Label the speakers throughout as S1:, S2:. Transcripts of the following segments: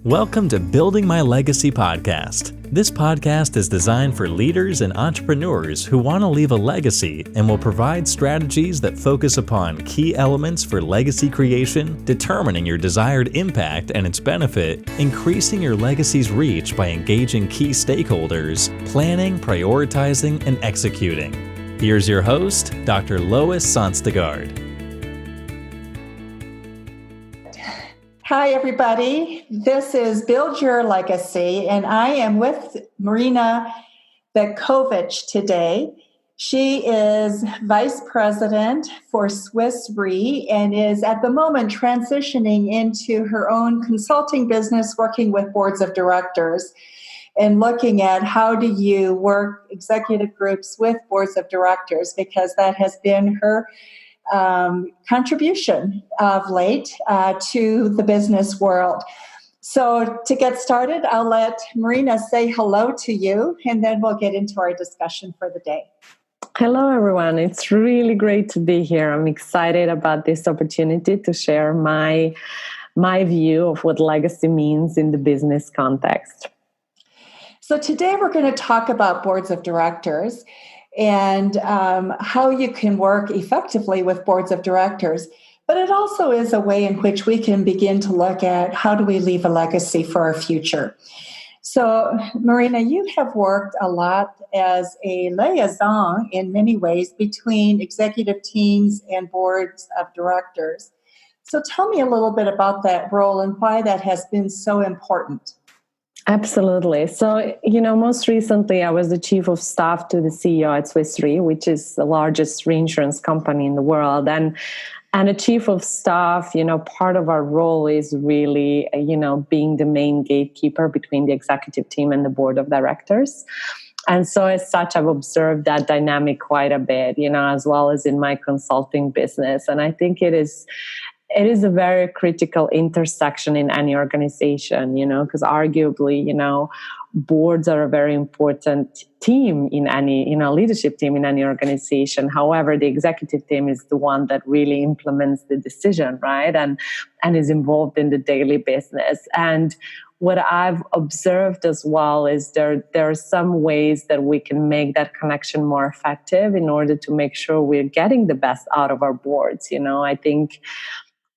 S1: Welcome to Building My Legacy podcast. This podcast is designed for leaders and entrepreneurs who want to leave a legacy and will provide strategies that focus upon key elements for legacy creation, determining your desired impact and its benefit, increasing your legacy's reach by engaging key stakeholders, planning, prioritizing, and executing. Here's your host, Dr. Lois Sonstegard.
S2: Hi, everybody. This is Build Your Legacy, and I am with Marina Cvetkovic today. She is Vice President for SwissRe and is at the moment transitioning into her own consulting business, working with boards of directors and looking at how do you work executive groups with boards of directors, because that has been her contribution of late to the business world. So to get started, I'll let Marina say hello to you, and then we'll get into our discussion for the day.
S3: Hello, everyone. It's really great to be here. I'm excited about this opportunity to share my view of what legacy means in the business context.
S2: So today we're going to talk about boards of directors and how you can work effectively with boards of directors. But it also is a way in which we can begin to look at how do we leave a legacy for our future. So, Marina, you have worked a lot as a liaison in many ways between executive teams and boards of directors. So tell me a little bit about that role and why that has been so important.
S3: Absolutely. So, most recently I was the chief of staff to the CEO at SwissRe, which is the largest reinsurance company in the world. And a chief of staff, part of our role is really, being the main gatekeeper between the executive team and the board of directors. And so as such, I've observed that dynamic quite a bit, as well as in my consulting business. And I think it is a very critical intersection in any organization, because arguably, boards are a very important team in any, leadership team in any organization. However, the executive team is the one that really implements the decision, right? And is involved in the daily business. And what I've observed as well is there are some ways that we can make that connection more effective in order to make sure we're getting the best out of our boards. I think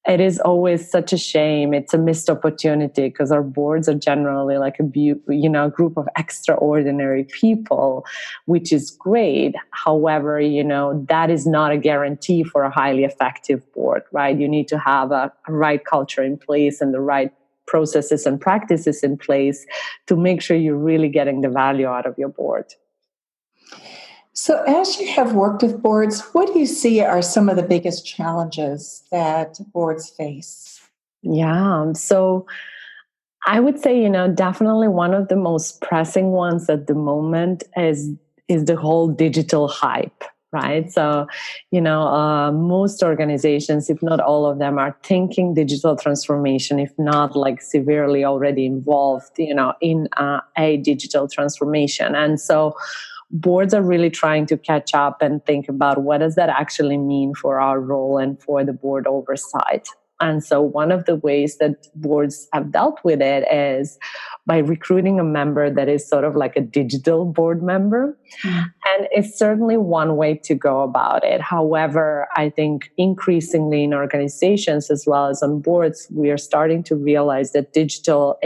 S3: it is always such a shame. It's a missed opportunity because our boards are generally like a group of extraordinary people, which is great. However, that is not a guarantee for a highly effective board, right? You need to have a right culture in place and the right processes and practices in place to make sure you're really getting the value out of your board.
S2: So as you have worked with boards, what do you see are some of the biggest challenges that boards face?
S3: Yeah, so I would say, definitely one of the most pressing ones at the moment is the whole digital hype, right? So, most organizations, if not all of them, are thinking digital transformation, if not like severely already involved, in a digital transformation. And so boards are really trying to catch up and think about what does that actually mean for our role and for the board oversight. And so one of the ways that boards have dealt with it is by recruiting a member that is sort of like a digital board member. Mm. And it's certainly one way to go about it. However, I think increasingly in organizations as well as on boards, we are starting to realize that digital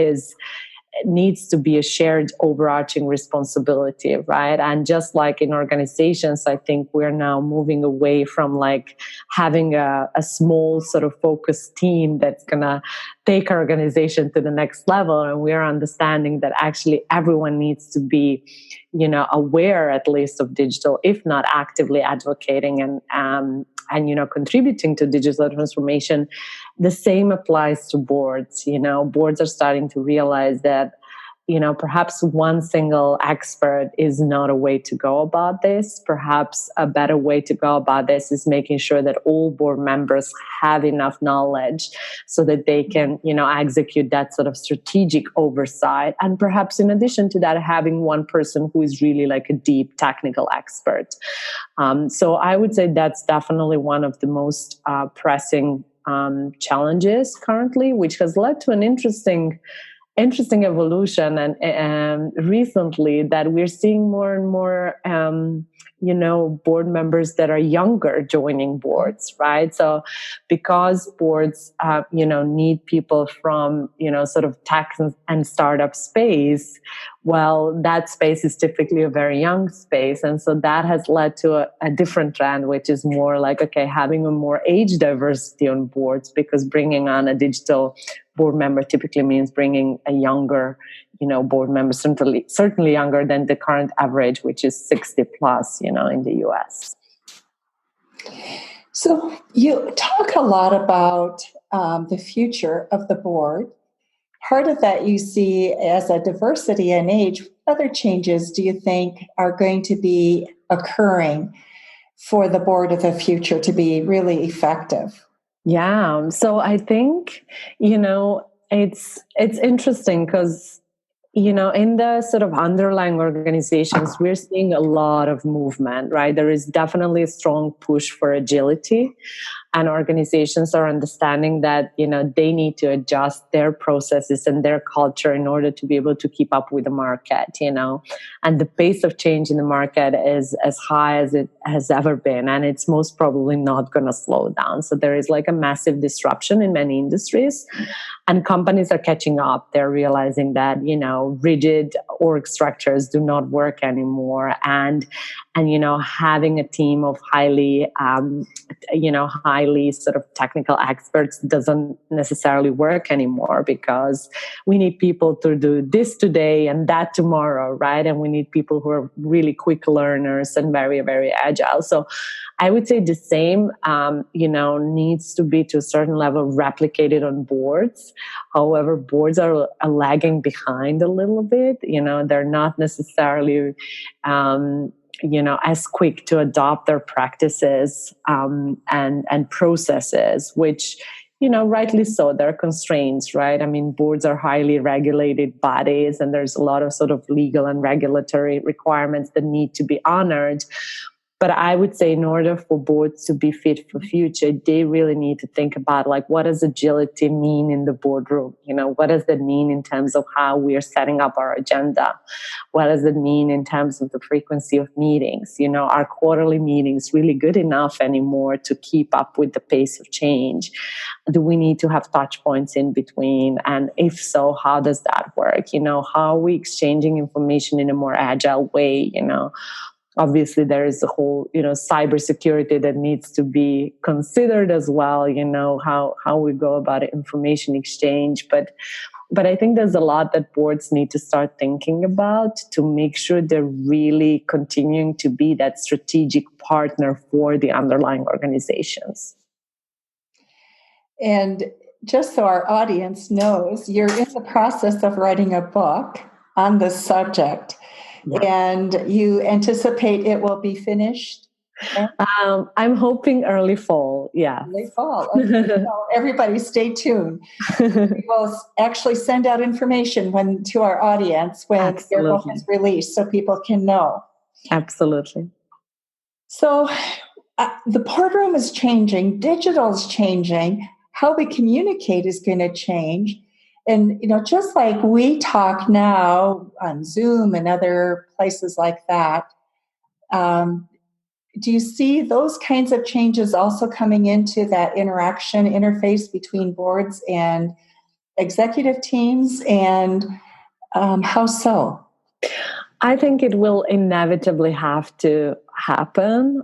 S3: needs to be a shared overarching responsibility, right? And just like in organizations, I think we're now moving away from like having a small sort of focused team that's going to take our organization to the next level. And we're understanding that actually everyone needs to be, aware at least of digital, if not actively advocating and contributing to digital transformation. The same applies to boards. Boards are starting to realize that, perhaps one single expert is not a way to go about this. Perhaps a better way to go about this is making sure that all board members have enough knowledge so that they can, execute that sort of strategic oversight. And perhaps in addition to that, having one person who is really like a deep technical expert. So I would say that's definitely one of the most pressing challenges currently, which has led to an interesting interesting evolution and recently that we're seeing more and more board members that are younger joining boards, right? So because boards need people from sort of tech and startup space, well, that space is typically a very young space, and so that has led to a different trend, which is more like, okay, having a more age diversity on boards, because bringing on a digital board member typically means bringing a younger board member, certainly younger than the current average, which is 60 plus, in the US.
S2: So you talk a lot about the future of the board. Part of that you see as a diversity in age. What other changes do you think are going to be occurring for the board of the future to be really effective?
S3: Yeah. So I think, it's interesting because, in the sort of underlying organizations, we're seeing a lot of movement, right? There is definitely a strong push for agility, and organizations are understanding that, they need to adjust their processes and their culture in order to be able to keep up with the market, and the pace of change in the market is as high as it has ever been, and it's most probably not going to slow down. So there is like a massive disruption in many industries, and companies are catching up. They're realizing that, rigid org structures do not work anymore, and having a team of highly sort of technical experts doesn't necessarily work anymore, because we need people to do this today and that tomorrow, right? And we need people who are really quick learners and very, very agile. So I would say the same, needs to be to a certain level replicated on boards. However, boards are lagging behind a little bit. They're not necessarily as quick to adopt their practices and processes, which, rightly so, there are constraints, right? I mean, boards are highly regulated bodies, and there's a lot of sort of legal and regulatory requirements that need to be honored. But I would say in order for boards to be fit for future, they really need to think about, like, what does agility mean in the boardroom? What does that mean in terms of how we are setting up our agenda? What does it mean in terms of the frequency of meetings? Are quarterly meetings really good enough anymore to keep up with the pace of change? Do we need to have touch points in between? And if so, how does that work? How are we exchanging information in a more agile way? Obviously, there is a whole, cybersecurity that needs to be considered as well, how we go about information exchange. But I think there's a lot that boards need to start thinking about to make sure they're really continuing to be that strategic partner for the underlying organizations.
S2: And just so our audience knows, you're in the process of writing a book on this subject. Yeah. And you anticipate it will be finished? Okay.
S3: I'm hoping early fall, yeah.
S2: Early fall. Okay. So everybody stay tuned. We will actually send out information to our audience when Absolutely. Your book is released so people can know.
S3: Absolutely.
S2: So the boardroom is changing. Digital is changing. How we communicate is going to change. And, just like we talk now on Zoom and other places like that, do you see those kinds of changes also coming into that interface between boards and executive teams? And how so?
S3: I think it will inevitably have to happen.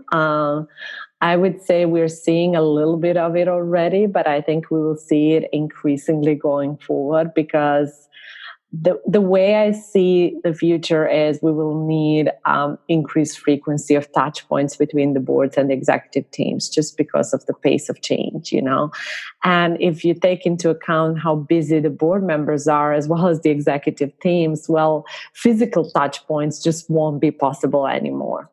S3: I would say we're seeing a little bit of it already, but I think we will see it increasingly going forward, because the way I see the future is we will need increased frequency of touch points between the boards and the executive teams, just because of the pace of change, And if you take into account how busy the board members are, as well as the executive teams, well, physical touch points just won't be possible anymore.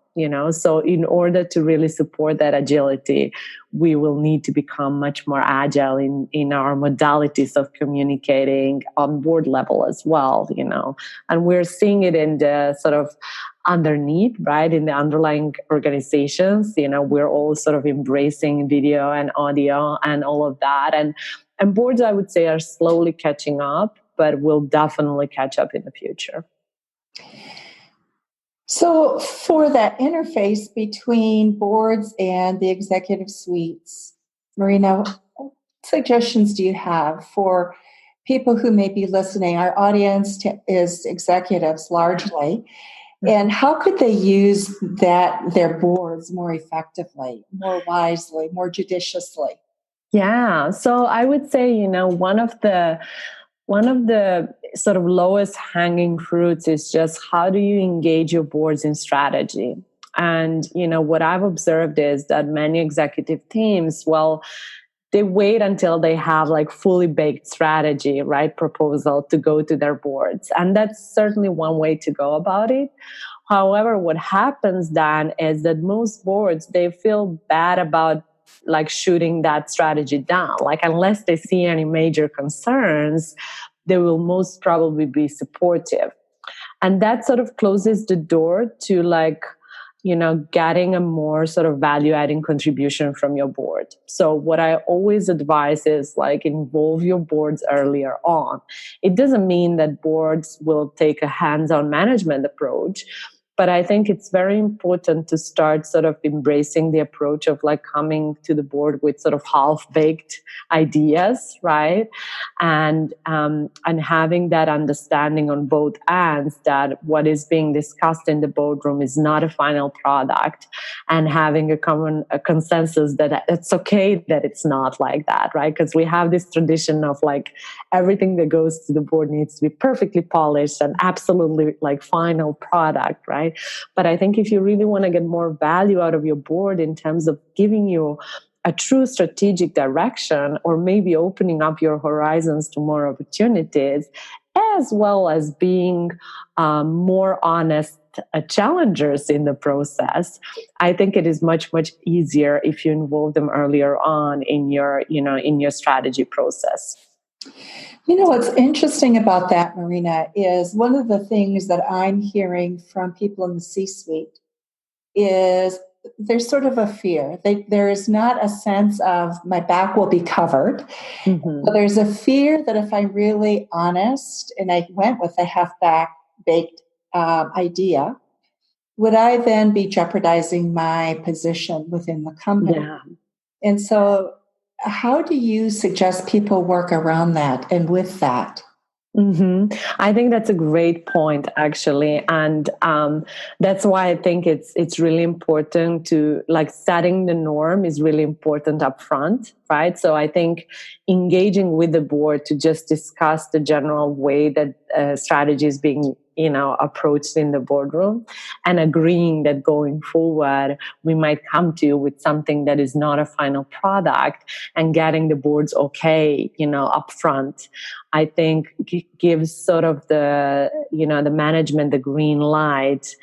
S3: So in order to really support that agility, we will need to become much more agile in our modalities of communicating on board level as well, and we're seeing it in the sort of underneath, right, in the underlying organizations. We're all sort of embracing video and audio and all of that. And boards, I would say, are slowly catching up. but we'll definitely catch up in the future.
S2: So for that interface between boards and the executive suites, Marina, what suggestions do you have for people who may be listening? Our audience is executives largely. And how could they use their boards more effectively, more wisely, more judiciously?
S3: Yeah. So I would say, one of the sort of lowest hanging fruits is just how do you engage your boards in strategy? And, what I've observed is that many executive teams, they wait until they have like fully baked strategy, right, proposal to go to their boards. And that's certainly one way to go about it. However, what happens then is that most boards, they feel bad about like shooting that strategy down. Like unless they see any major concerns, they will most probably be supportive. And that sort of closes the door to getting a more sort of value adding contribution from your board. So what I always advise is involve your boards earlier on. It doesn't mean that boards will take a hands-on management approach, but I think it's very important to start sort of embracing the approach of coming to the board with sort of half-baked ideas, right? And having that understanding on both ends that what is being discussed in the boardroom is not a final product, and having a consensus that it's okay that it's not like that, right? Because we have this tradition of everything that goes to the board needs to be perfectly polished and absolutely final product, right? But I think if you really want to get more value out of your board in terms of giving you a true strategic direction, or maybe opening up your horizons to more opportunities, as well as being more honest challengers in the process, I think it is much, much easier if you involve them earlier on in your strategy process.
S2: What's interesting about that, Marina, is one of the things that I'm hearing from people in the C-suite is there's sort of a fear. There is not a sense of my back will be covered. Mm-hmm. But there's a fear that if I'm really honest and I went with a half-baked idea, would I then be jeopardizing my position within the company?
S3: Yeah.
S2: And so how do you suggest people work around that and with that?
S3: Mm-hmm. I think that's a great point, actually, and that's why I think it's really important to setting the norm is really important up front, right? So I think engaging with the board to just discuss the general way that strategy is being approached in the boardroom, and agreeing that going forward we might come to you with something that is not a final product, and getting the board's okay up front, I think gives sort of the management the green light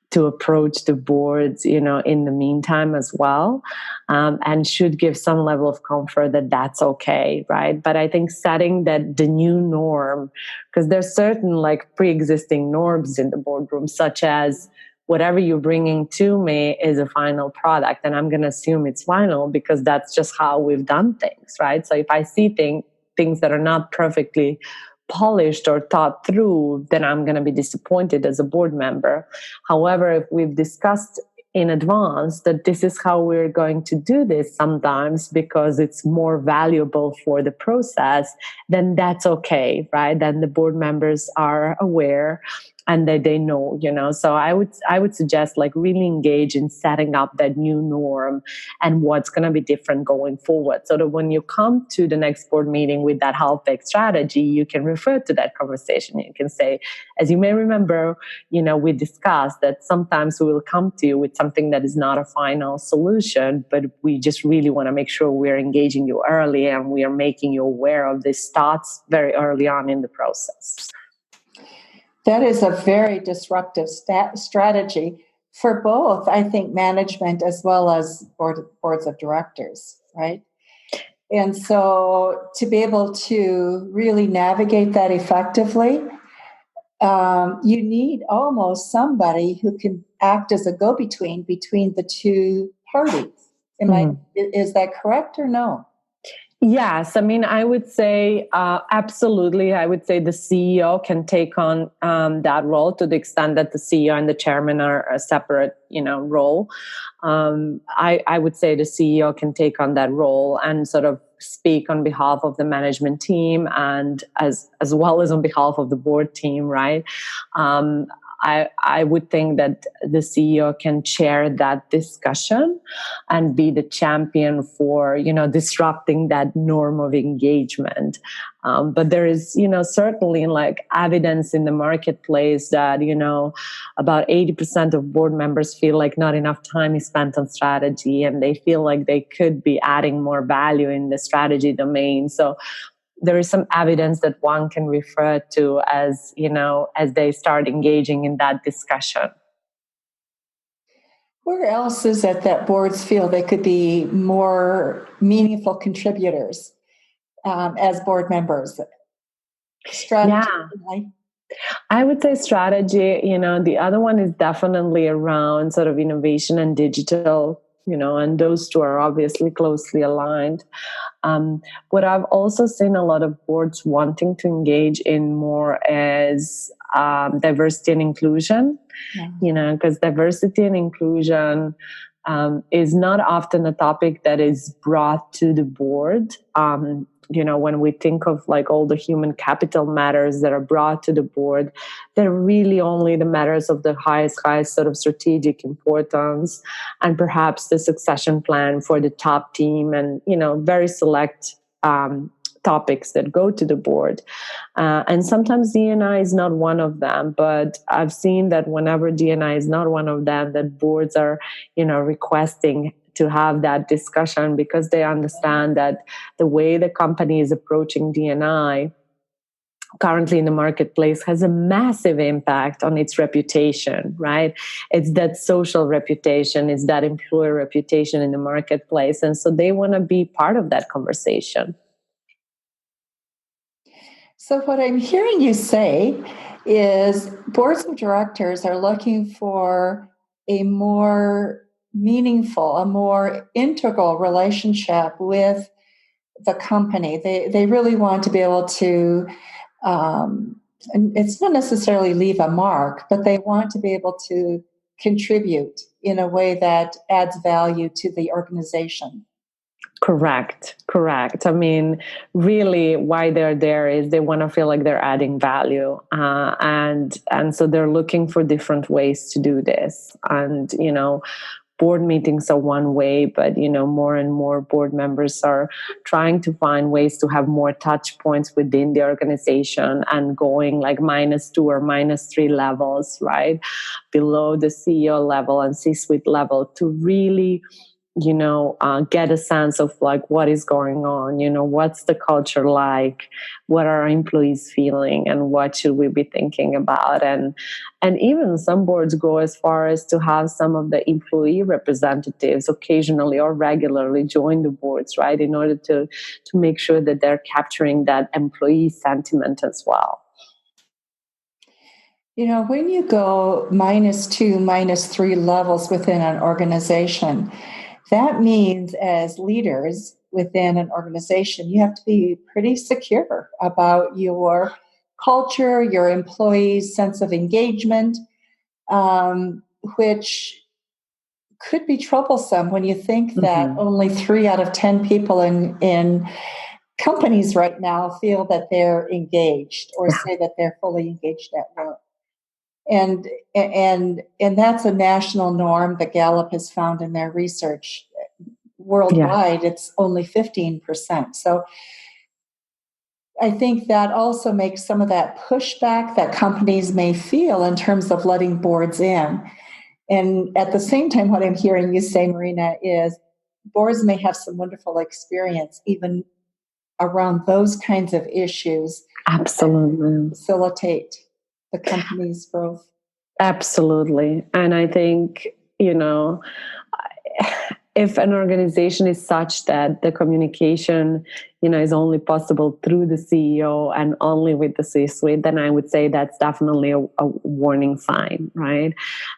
S3: to approach the boards, in the meantime as well, and should give some level of comfort that that's okay, right? But I think setting that the new norm, because there's certain pre-existing norms in the boardroom, such as whatever you're bringing to me is a final product, and I'm going to assume it's final because that's just how we've done things, right? So if I see things that are not perfectly polished or thought through, then I'm going to be disappointed as a board member. However, if we've discussed in advance that this is how we're going to do this sometimes because it's more valuable for the process, then that's okay, right? Then the board members are aware and they know, So I would suggest really engage in setting up that new norm and what's going to be different going forward, so that when you come to the next board meeting with that half-baked strategy, you can refer to that conversation. You can say, as you may remember, we discussed that sometimes we will come to you with something that is not a final solution, but we just really want to make sure we're engaging you early and we are making you aware of these thoughts very early on in the process.
S2: That is a very disruptive strategy for both, I think, management as well as boards of directors, right? And so to be able to really navigate that effectively, you need almost somebody who can act as a go-between between the two parties. Is that correct or no?
S3: Yes, I mean, I would say absolutely. I would say the CEO can take on that role to the extent that the CEO and the chairman are a separate, role. I would say the CEO can take on that role and sort of speak on behalf of the management team and as well as on behalf of the board team, right? I would think that the CEO can chair that discussion and be the champion for, disrupting that norm of engagement. But there is, certainly like evidence in the marketplace that, about 80% of board members feel like not enough time is spent on strategy and they feel like they could be adding more value in the strategy domain. So there is some evidence that one can refer to as they start engaging in that discussion.
S2: Where else is it that boards feel they could be more meaningful contributors as board members? Strategy.
S3: Yeah. I would say strategy, the other one is definitely around sort of innovation and digital, and those two are obviously closely aligned. What I've also seen a lot of boards wanting to engage in more is diversity and inclusion, because diversity and inclusion is not often a topic that is brought to the board. When we think of like all the human capital matters that are brought to the board, they're really only the matters of the highest sort of strategic importance and perhaps the succession plan for the top team and, very select topics that go to the board. And sometimes D&I is not one of them, but I've seen that whenever D&I is not one of them, that boards are, requesting to have that discussion because they understand that the way the company is approaching D&I currently in the marketplace has a massive impact on its reputation, right? It's that social reputation, it's that employer reputation in the marketplace. And so they want to be part of that conversation.
S2: So what I'm hearing you say is boards of directors are looking for a more meaningful, a more integral relationship with the company. They really want to be able to, and it's not necessarily leave a mark, but they want to be able to contribute in a way that adds value to the organization.
S3: Correct. I mean, really why they're there is they want to feel like they're adding value. And so they're looking for different ways to do this. And, board meetings are one way, but, more and more board members are trying to find ways to have more touch points within the organization and going like -2 or -3 levels, right? Below the CEO level and C-suite level to really get a sense of like what is going on, what's the culture like, what are our employees feeling, and what should we be thinking about. And even some boards go as far as to have some of the employee representatives occasionally or regularly join the boards, right, in order to make sure that they're capturing that employee sentiment as well.
S2: When you go -2, -3 levels within an organization, that means as leaders within an organization, you have to be pretty secure about your culture, your employees' sense of engagement, which could be troublesome when you think that only 3 out of 10 people in companies right now feel that they're engaged or say that they're fully engaged at work. And that's a national norm that Gallup has found in their research. Worldwide, it's only 15%. So I think that also makes some of that pushback that companies may feel in terms of letting boards in. And at the same time, what I'm hearing you say, Marina, is boards may have some wonderful experience even around those kinds of issues.
S3: Absolutely.
S2: Facilitate the company's growth.
S3: Absolutely. And I think, if an organization is such that the communication, is only possible through the CEO and only with the C-suite, then I would say that's definitely a warning sign, right?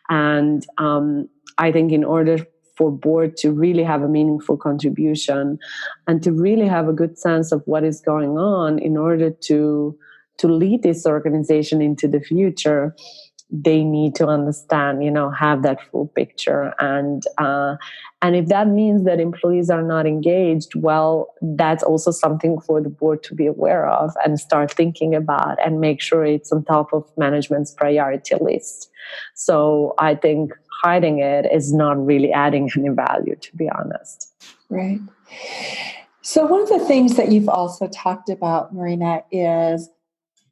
S3: And I think in order for board to really have a meaningful contribution and to really have a good sense of what is going on in order to lead this organization into the future, they need to understand, have that full picture. And if that means that employees are not engaged, well, that's also something for the board to be aware of and start thinking about and make sure it's on top of management's priority list. So I think hiding it is not really adding any value, to be honest.
S2: Right. So one of the things that you've also talked about, Marina, is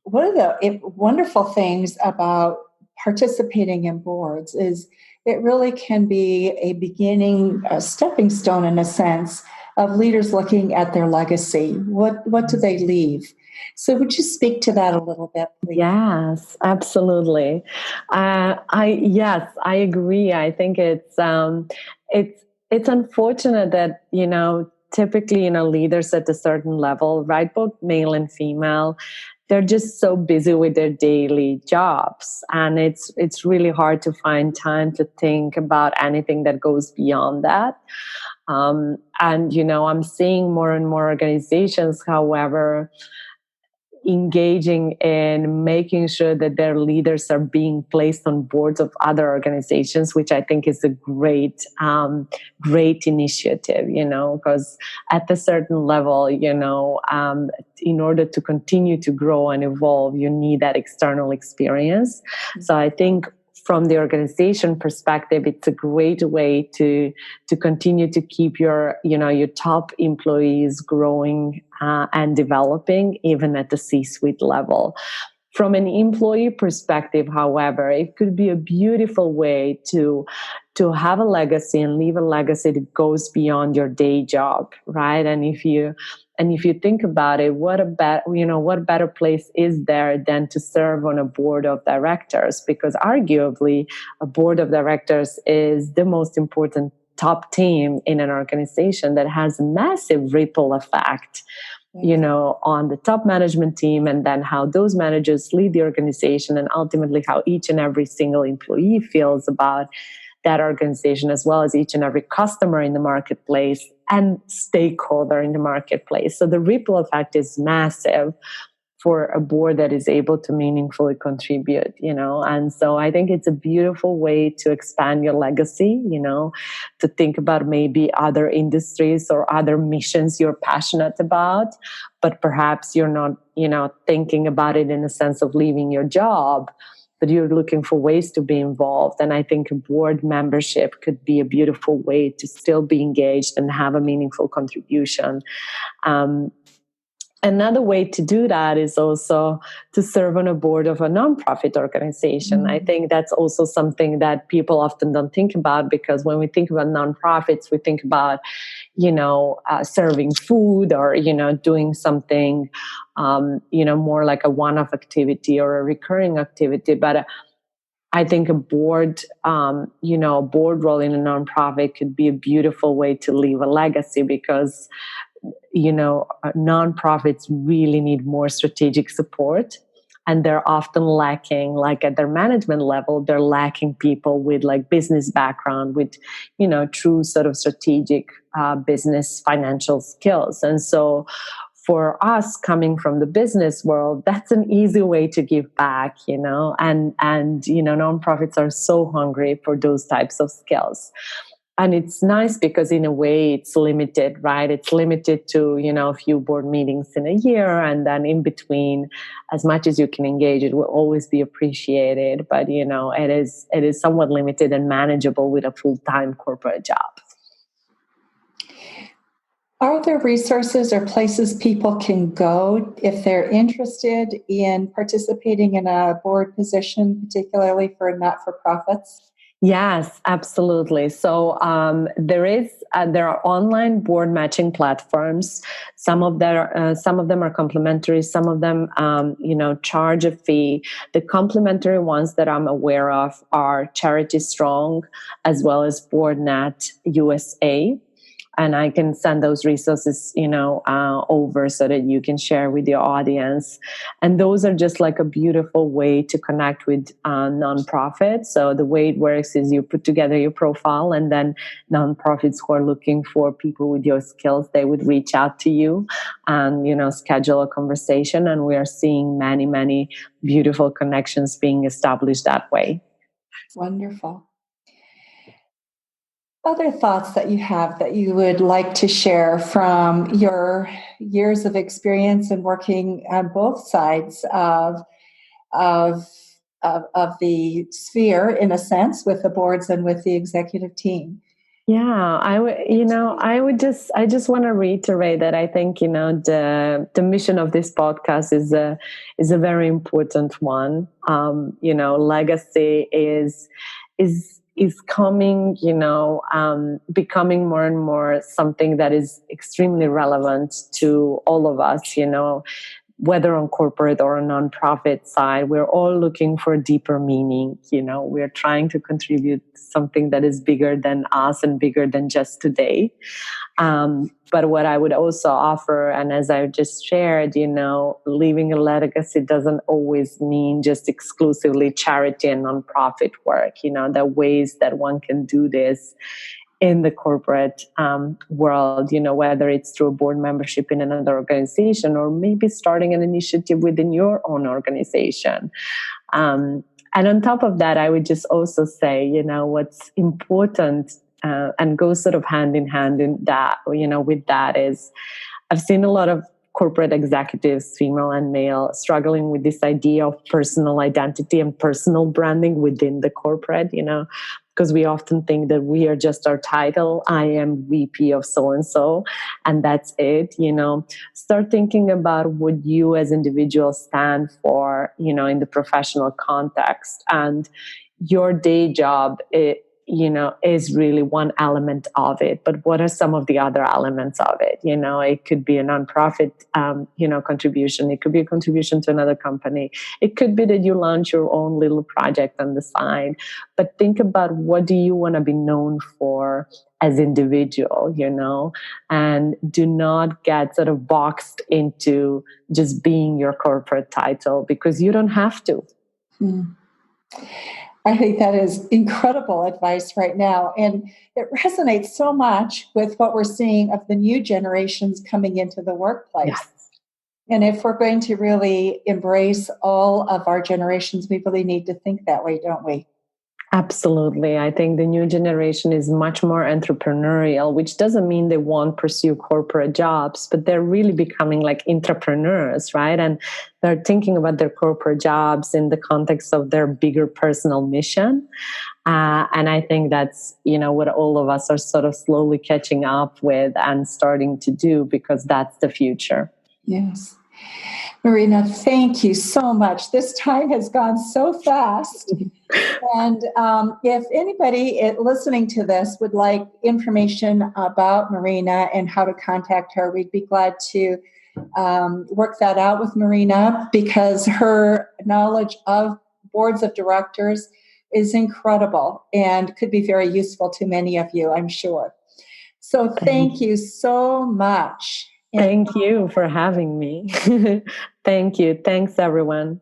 S2: one of the wonderful things about participating in boards is it really can be a stepping stone in a sense of leaders looking at their legacy. What do they leave? So would you speak to that a little bit, please?
S3: Yes, absolutely. I agree. I think it's unfortunate that, typically, leaders at a certain level, right, both male and female, they're just so busy with their daily jobs, and it's really hard to find time to think about anything that goes beyond that. And I'm seeing more and more organizations, however, engaging in making sure that their leaders are being placed on boards of other organizations, which I think is a great initiative, because at a certain level, in order to continue to grow and evolve, you need that external experience. So I think from the organization perspective, it's a great way to continue to keep your top employees growing and developing, even at the C-suite level. From an employee perspective, however, it could be a beautiful way to have a legacy and leave a legacy that goes beyond your day job, right? And if you think about it, what better place is there than to serve on a board of directors? Because arguably, a board of directors is the most important top team in an organization that has a massive ripple effect, on the top management team, and then how those managers lead the organization, and ultimately how each and every single employee feels about that organization, as well as each and every customer in the marketplace and stakeholder in the marketplace. So the ripple effect is massive for a board that is able to meaningfully contribute, and so I think it's a beautiful way to expand your legacy, to think about maybe other industries or other missions you're passionate about, but perhaps you're not, thinking about it in a sense of leaving your job, but you're looking for ways to be involved. And I think a board membership could be a beautiful way to still be engaged and have a meaningful contribution. Another way to do that is also to serve on a board of a nonprofit organization. I think that's also something that people often don't think about, because when we think about nonprofits, we think about, serving food or, doing something, more like a one-off activity or a recurring activity. But I think a board board role in a nonprofit could be a beautiful way to leave a legacy, because nonprofits really need more strategic support, and they're often lacking, like at their management level, they're lacking people with like business background, with true sort of strategic business financial skills. And so for us coming from the business world, that's an easy way to give back, and nonprofits are so hungry for those types of skills. And it's nice because in a way it's limited, right? It's limited to, a few board meetings in a year. And then in between, as much as you can engage, it will always be appreciated. But, it is somewhat limited and manageable with a full-time corporate job.
S2: Are there resources or places people can go if they're interested in participating in a board position, particularly for not-for-profits?
S3: Yes, absolutely. So there are online board matching platforms. Some of them are complimentary. Some of them, charge a fee. The complimentary ones that I'm aware of are Charity Strong, as well as BoardNet USA. and I can send those resources, over so that you can share with your audience. And those are just like a beautiful way to connect with nonprofits. So the way it works is you put together your profile, and then nonprofits who are looking for people with your skills, they would reach out to you and, schedule a conversation. And we are seeing many, many beautiful connections being established that way.
S2: Wonderful. Other thoughts that you have that you would like to share from your years of experience in working on both sides of the sphere, in a sense, with the boards and with the executive team?
S3: Yeah, I just want to reiterate that I think, the mission of this podcast is a very important one. Legacy is coming, becoming more and more something that is extremely relevant to all of us, whether on corporate or on nonprofit side. We're all looking for deeper meaning. We're trying to contribute something that is bigger than us and bigger than just today. But what I would also offer, and as I just shared, leaving a legacy doesn't always mean just exclusively charity and nonprofit work. There are ways that one can do this in the corporate world, whether it's through a board membership in another organization, or maybe starting an initiative within your own organization. And on top of that, I would just also say, what's important and goes sort of hand in hand in that, with that is, I've seen a lot of corporate executives, female and male, struggling with this idea of personal identity and personal branding within the corporate, because we often think that we are just our title. I am VP of so-and-so, and that's it. Start thinking about what you as individuals stand for, in the professional context. And your day job, is really one element of it. But what are some of the other elements of it? It could be a nonprofit, contribution. It could be a contribution to another company. It could be that you launch your own little project on the side. But think about, what do you want to be known for as individual, and do not get sort of boxed into just being your corporate title, because you don't have to.
S2: I think that is incredible advice right now. And it resonates so much with what we're seeing of the new generations coming into the workplace. Yes. And if we're going to really embrace all of our generations, we really need to think that way, don't we?
S3: Absolutely. I think the new generation is much more entrepreneurial, which doesn't mean they won't pursue corporate jobs, but they're really becoming like entrepreneurs, right? And they're thinking about their corporate jobs in the context of their bigger personal mission. And I think that's, what all of us are sort of slowly catching up with and starting to do, because that's the future.
S2: Yes. Marina, thank you so much. This time has gone so fast. And if anybody listening to this would like information about Marina and how to contact her, we'd be glad to work that out with Marina, because her knowledge of boards of directors is incredible and could be very useful to many of you, I'm sure. So thank you so much.
S3: Thank you for having me. Thank you. Thanks, everyone.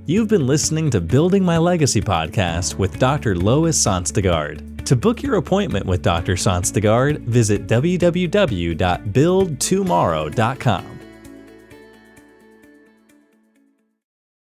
S1: You've been listening to Building My Legacy podcast with Dr. Lois Sonstegard. To book your appointment with Dr. Sonstegard, visit www.buildtomorrow.com.